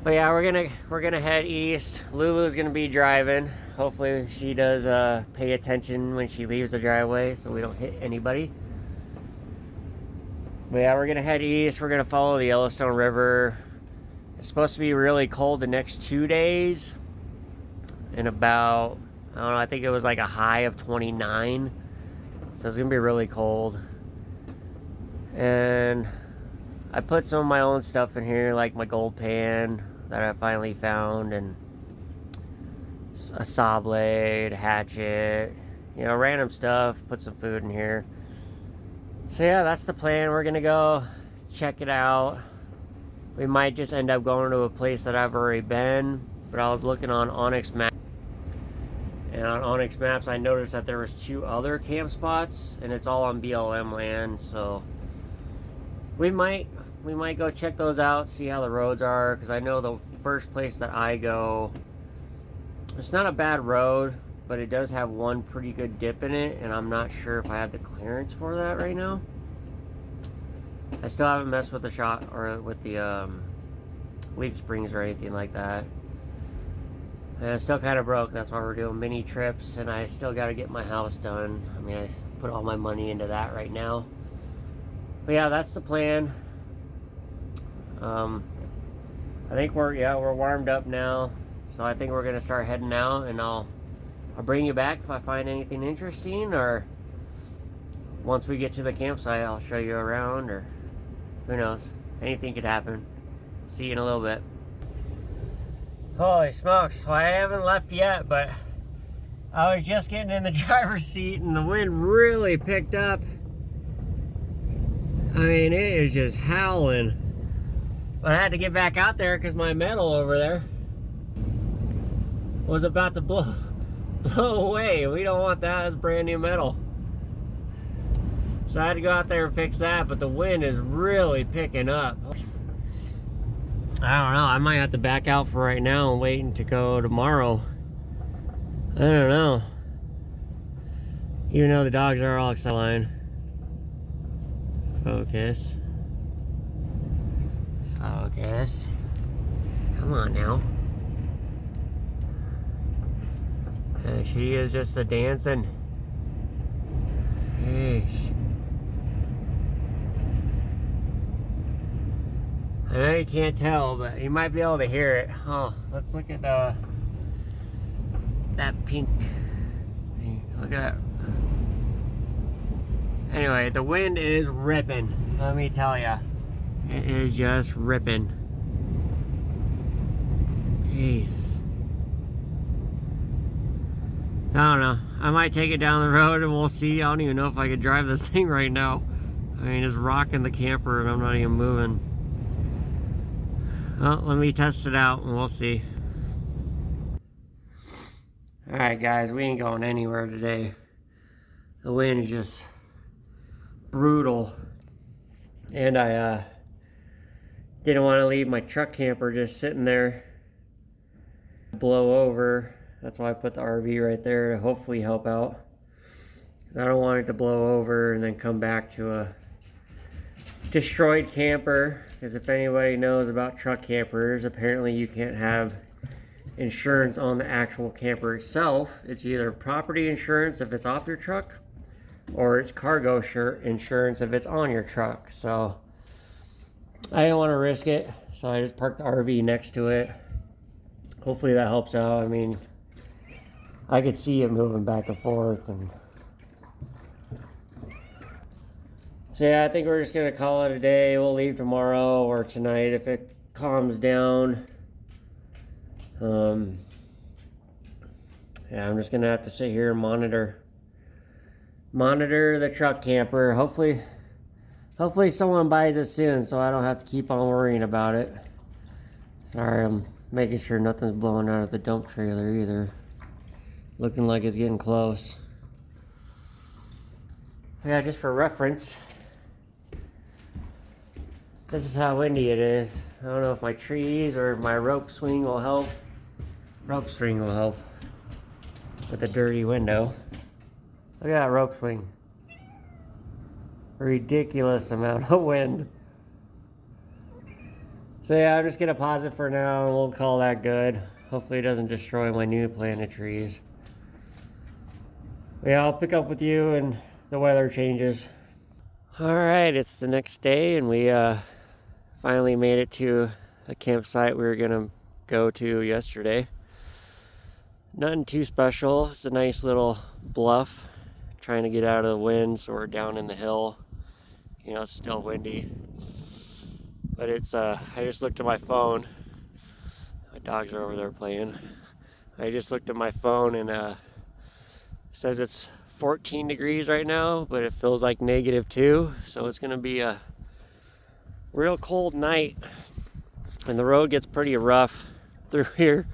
But yeah, we're gonna head east. Lulu's gonna be driving. Hopefully she does pay attention when she leaves the driveway so we don't hit anybody. But yeah, we're gonna head east. We're gonna follow the Yellowstone River. It's supposed to be really cold the next 2 days. And about, I don't know, I think it was like a high of 29. So it's gonna be really cold. And I put some of my own stuff in here, like my gold pan that I finally found, and a saw blade, a hatchet, random stuff. Put some food in here. So yeah, that's the plan. We're gonna go check it out. We might just end up going to a place that I've already been, but I was looking on Onyx Maps, and on Onyx Maps I noticed that there was 2 other camp spots, and it's all on BLM land. So we might go check those out, see how the roads are, because I know the first place that I go, it's not a bad road, but it does have one pretty good dip in it, and I'm not sure if I have the clearance for that right now. I still haven't messed with the shot or with the leaf springs or anything like that. And it's still kind of broke. That's why we're doing mini trips, and I still got to get my house done. I mean, I put all my money into that right now. But yeah, that's the plan. I think we're warmed up now, so I think we're gonna start heading out, and I'll bring you back if I find anything interesting, or once we get to the campsite I'll show you around, or who knows, anything could happen. See you in a little bit. Holy smokes, well, I haven't left yet, but I was just getting in the driver's seat and the wind really picked up. I mean, it is just howling. But I had to get back out there because my metal over there was about to blow away. We don't want that. It's brand new metal. So I had to go out there and fix that, but the wind is really picking up. I don't know. I might have to back out for right now and wait to go tomorrow. I don't know. Even though the dogs are all excited. Focus. Focus. Come on now. And she is just a dancing. Yeesh. I know you can't tell, but you might be able to hear it. Oh, let's look at that pink. Look at that. Anyway, the wind is ripping. Let me tell ya. It is just ripping. Jeez. I don't know. I might take it down the road and we'll see. I don't even know if I could drive this thing right now. I mean, it's rocking the camper and I'm not even moving. Well, let me test it out and we'll see. Alright guys, we ain't going anywhere today. The wind is just brutal. And I didn't want to leave my truck camper just sitting there, blow over. That's why I put the RV right there to hopefully help out. I don't want it to blow over and then come back to a destroyed camper. Because if anybody knows about truck campers, apparently you can't have insurance on the actual camper itself. It's either property insurance if it's off your truck, or it's cargo insurance if it's on your truck. So I didn't want to risk it, so I just parked the RV next to it. Hopefully that helps out. I mean, I could see it moving back and forth, and so yeah, I think we're just gonna call it a day. We'll leave tomorrow or tonight if it calms down. Yeah, I'm just gonna have to sit here and monitor the truck camper. Hopefully someone buys it soon so I don't have to keep on worrying about it. Sorry, I'm making sure nothing's blowing out of the dump trailer either. Looking like it's getting close. Yeah, just for reference, this is how windy it is. I don't know if my trees or if my rope swing will help. Rope swing will help with the dirty window. Look at that rope swing. A ridiculous amount of wind. So yeah, I'm just gonna pause it for now and we'll call that good. Hopefully it doesn't destroy my new planted trees. But yeah, I'll pick up with you and the weather changes. Alright, it's the next day and we finally made it to a campsite we were gonna go to yesterday. Nothing too special. It's a nice little bluff. Trying to get out of the wind, so we're down in the hill. You know, it's still windy. But it's, I just looked at my phone. My dogs are over there playing. I just looked at my phone and it says it's 14 degrees right now, but it feels like -2. So it's gonna be a real cold night. And the road gets pretty rough through here.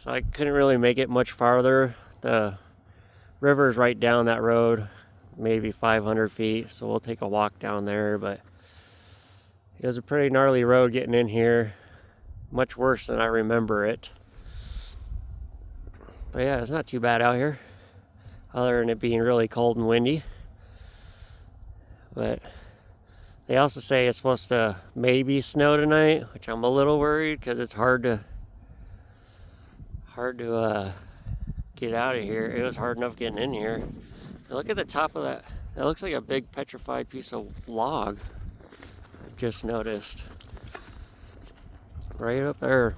So I couldn't really make it much farther. The river's right down that road, maybe 500 feet. So we'll take a walk down there, but it was a pretty gnarly road getting in here. Much worse than I remember it. But yeah, it's not too bad out here, other than it being really cold and windy. But they also say it's supposed to maybe snow tonight, which I'm a little worried because it's hard to get out of here. It was hard enough getting in here. Now look at the top of that. That looks like a big petrified piece of log. I just noticed. Right up there.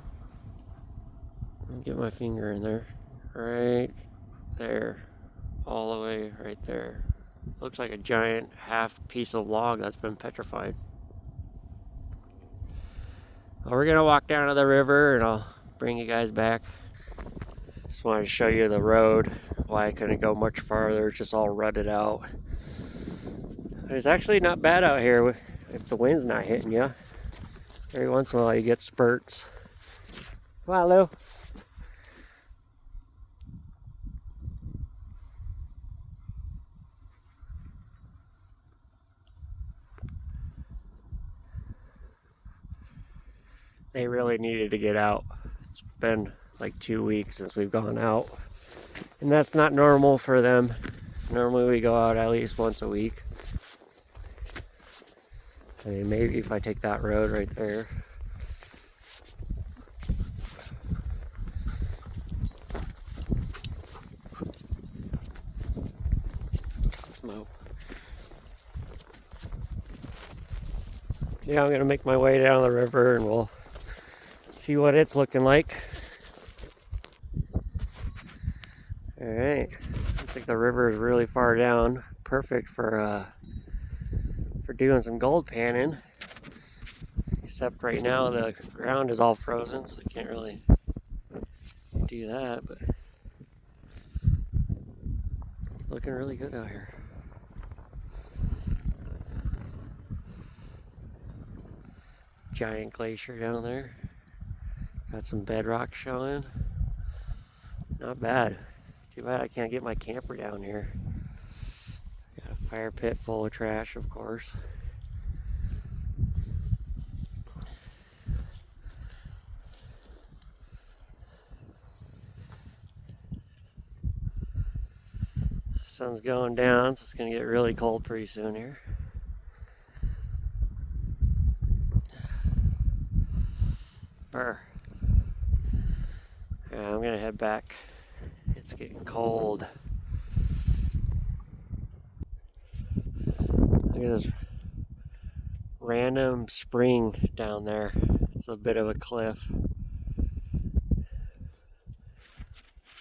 Let me get my finger in there. Right there. All the way right there. Looks like a giant half piece of log that's been petrified. Well, we're gonna walk down to the river and I'll bring you guys back. Just wanted to show you the road, why I couldn't go much farther. It's just all rutted out. But it's actually not bad out here if the wind's not hitting you. Every once in a while you get spurts. Come on, Lou. They really needed to get out. It's been like 2 weeks since we've gone out. And that's not normal for them. Normally we go out at least once a week. I mean, maybe if I take that road right there. Cosmo. Yeah, I'm gonna make my way down the river and we'll see what it's looking like. Alright, looks like the river is really far down. Perfect for doing some gold panning. Except right now the ground is all frozen, so I can't really do that, but looking really good out here. Giant glacier down there. Got some bedrock showing. Not bad. Too bad I can't get my camper down here. Got a fire pit full of trash, of course. Sun's going down, so it's gonna get really cold pretty soon here. Brr. Yeah, I'm gonna head back. It's getting cold. Look at this random spring down there. It's a bit of a cliff.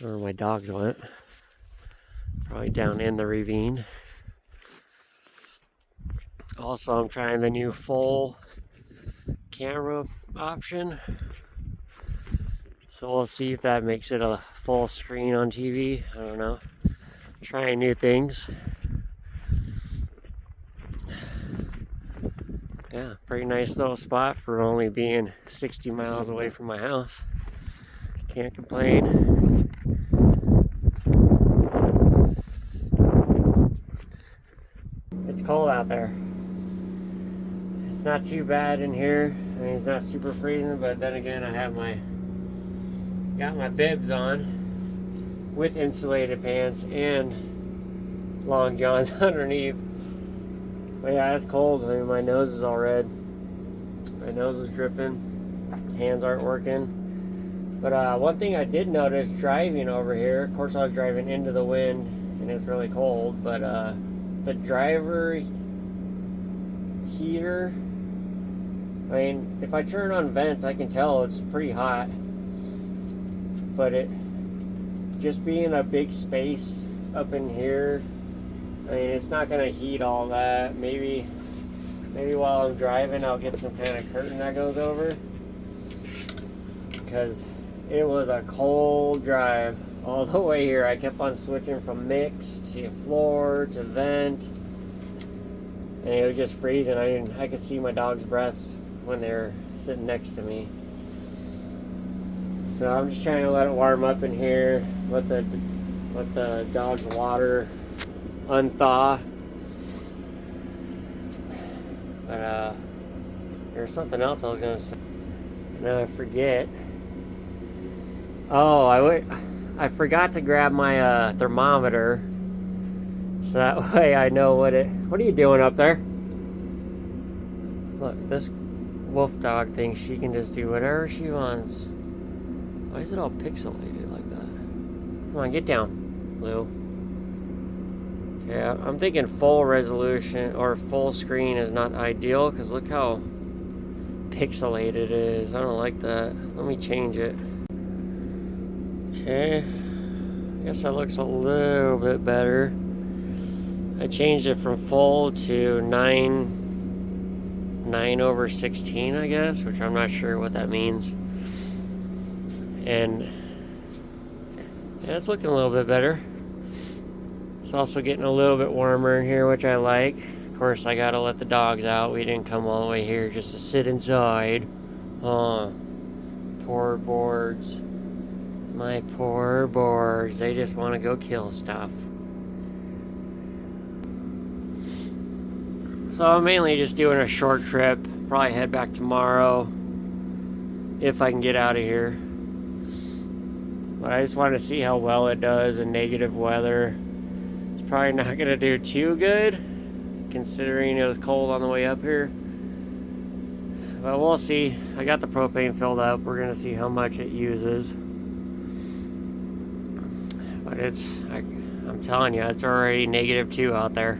Where my dogs went. Probably down in the ravine. Also, I'm trying the new full camera option. So we'll see if that makes it a full screen on TV. I don't know. Trying new things. Yeah, pretty nice little spot for only being 60 miles away from my house. Can't complain. It's cold out there. It's not too bad in here. I mean, it's not super freezing, but then again, I have got my bibs on with insulated pants and long johns underneath. But yeah, it's cold. I mean, my nose is all red. My nose is dripping. hands aren't working. But one thing I did notice driving over here, of course I was driving into the wind and it's really cold, but the driver heater, I mean, if I turn on vents, I can tell it's pretty hot. But it just being a big space up in here, I mean, it's not gonna heat all that. Maybe while I'm driving, I'll get some kind of curtain that goes over, because it was a cold drive all the way here. I kept on switching from mix to floor to vent, and it was just freezing. I could see my dog's breaths when they're sitting next to me. So I'm just trying to let it warm up in here, let the dog's water unthaw. But there's something else I was gonna say. Now I forget. Oh, I forgot to grab my thermometer, so that way I know what are you doing up there? Look, this wolf dog thinks she can just do whatever she wants. Why is it all pixelated like that? Come on, get down, Blue. Okay, I'm thinking full resolution or full screen is not ideal, because look how pixelated it is. I don't like that. Let me change it. Okay, I guess that looks a little bit better. I changed it from full to 9/16, I guess, which I'm not sure what that means. And yeah, it's looking a little bit better. It's also getting a little bit warmer in here, which I like. Of course, I gotta let the dogs out. We didn't come all the way here just to sit inside. Poor boards. My poor boards. They just want to go kill stuff. So I'm mainly just doing a short trip. Probably head back tomorrow if I can get out of here. But I just want to see how well it does in negative weather. It's probably not going to do too good, considering it was cold on the way up here. But we'll see. I got the propane filled up. We're going to see how much it uses. But I'm telling you, it's already -2 out there.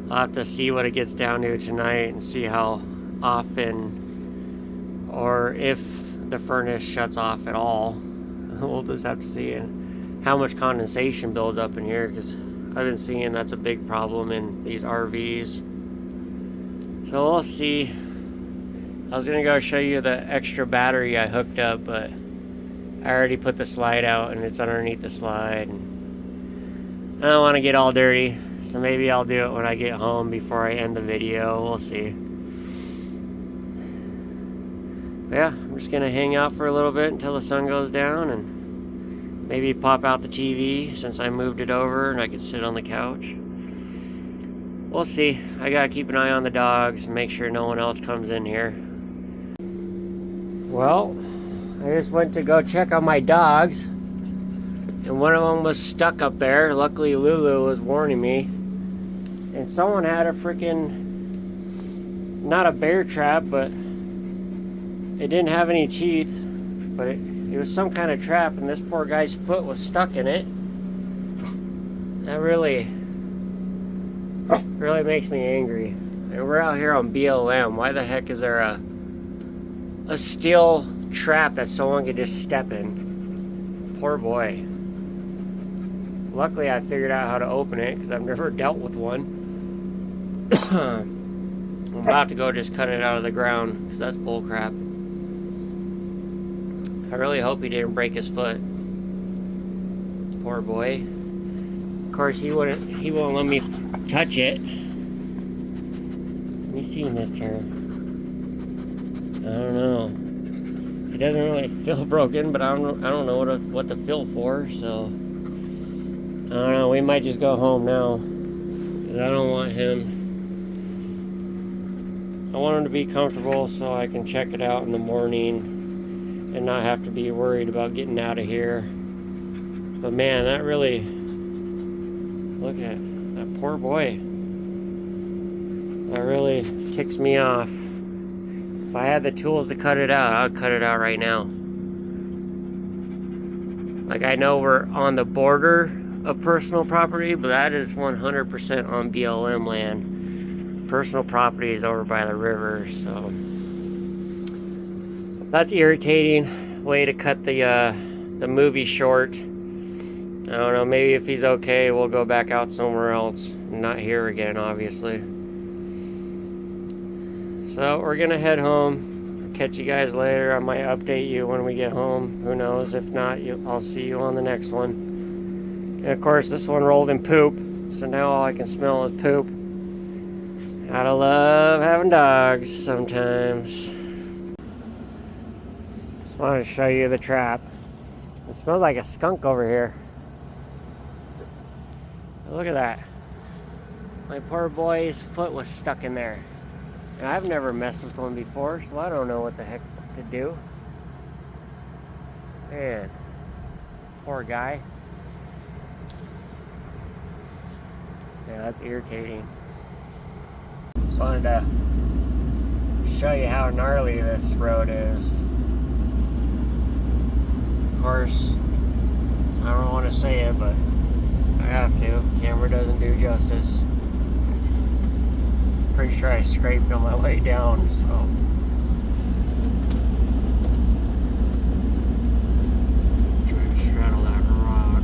I'll have to see what it gets down to tonight and see how often, or if the furnace shuts off at all. We'll just have to see, and how much condensation builds up in here, because I've been seeing that's a big problem in these RVs. So we'll see. I was gonna go show you the extra battery I hooked up, but I already put the slide out and it's underneath the slide. And I don't want to get all dirty, so maybe I'll do it when I get home before I end the video. We'll see. But yeah, I'm just gonna hang out for a little bit until the sun goes down, and maybe pop out the TV since I moved it over and I can sit on the couch. We'll see. I gotta keep an eye on the dogs and make sure no one else comes in here. Well, I just went to go check on my dogs, and one of them was stuck up there. Luckily Lulu was warning me, and someone had a freaking, not a bear trap, but it didn't have any teeth, but it was some kind of trap, and this poor guy's foot was stuck in it. That really makes me angry. And we're out here on BLM. Why the heck is there a steel trap that someone could just step in? Poor boy. Luckily I figured out how to open it, because I've never dealt with one. I'm about to go just cut it out of the ground, because that's bull crap. I really hope he didn't break his foot. Poor boy. Of course, he won't let me touch it. Let me see, mister. I don't know. It doesn't really feel broken, but I don't know what to feel for, so I don't know. We might just go home now, because I don't want him. I want him to be comfortable so I can check it out in the morning and not have to be worried about getting out of here. But man, that really, look at that poor boy. That really ticks me off. If I had the tools to cut it out, I would cut it out right now. Like, I know we're on the border of personal property, but that is 100% on BLM land. Personal property is over by the river, so that's irritating. Way to cut the movie short. I don't know, maybe if he's okay, we'll go back out somewhere else. Not here again, obviously. So we're gonna head home. Catch you guys later. I might update you when we get home. Who knows? If not, I'll see you on the next one. And of course, this one rolled in poop, so now all I can smell is poop. Gotta love having dogs sometimes. Just wanted to show you the trap. It smells like a skunk over here. Look at that. My poor boy's foot was stuck in there. And I've never messed with one before, so I don't know what the heck to do. Man, poor guy. Yeah, that's irritating. Just wanted to show you how gnarly this road is. Of course, I don't want to say it, but I have to. Camera doesn't do justice. Pretty sure I scraped on my way down, so. Trying to straddle that rock.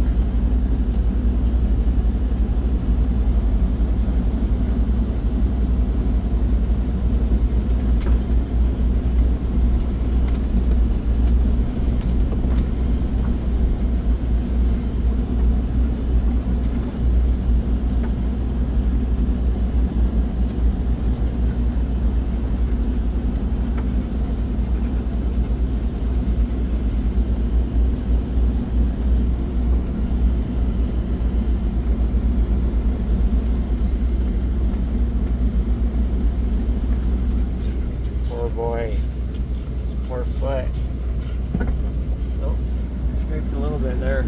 Boy, poor foot. Oh, scraped a little bit there.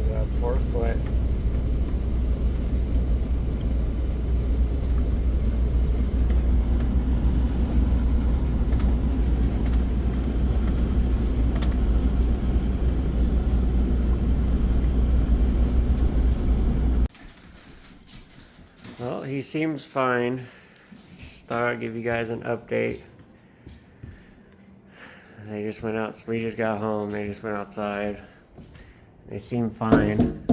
Yeah, poor foot. Well, he seems fine. Just thought I'd give you guys an update. They just went out. We just got home. They just went outside. They seem fine.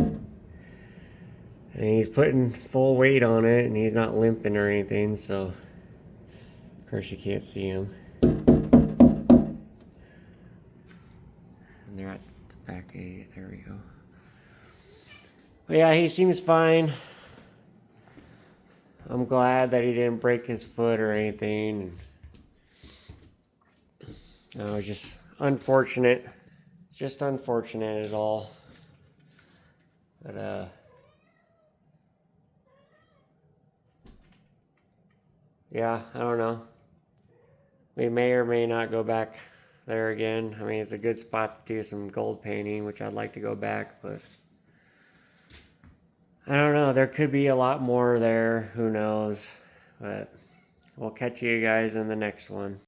And he's putting full weight on it, and he's not limping or anything, so of course you can't see him. And they're at the back gate. There we go. But yeah, he seems fine. I'm glad that he didn't break his foot or anything. No, it's just unfortunate. Just unfortunate is all. But yeah, I don't know. We may or may not go back there again. I mean, it's a good spot to do some gold painting, which I'd like to go back, but I don't know. There could be a lot more there. Who knows? But we'll catch you guys in the next one.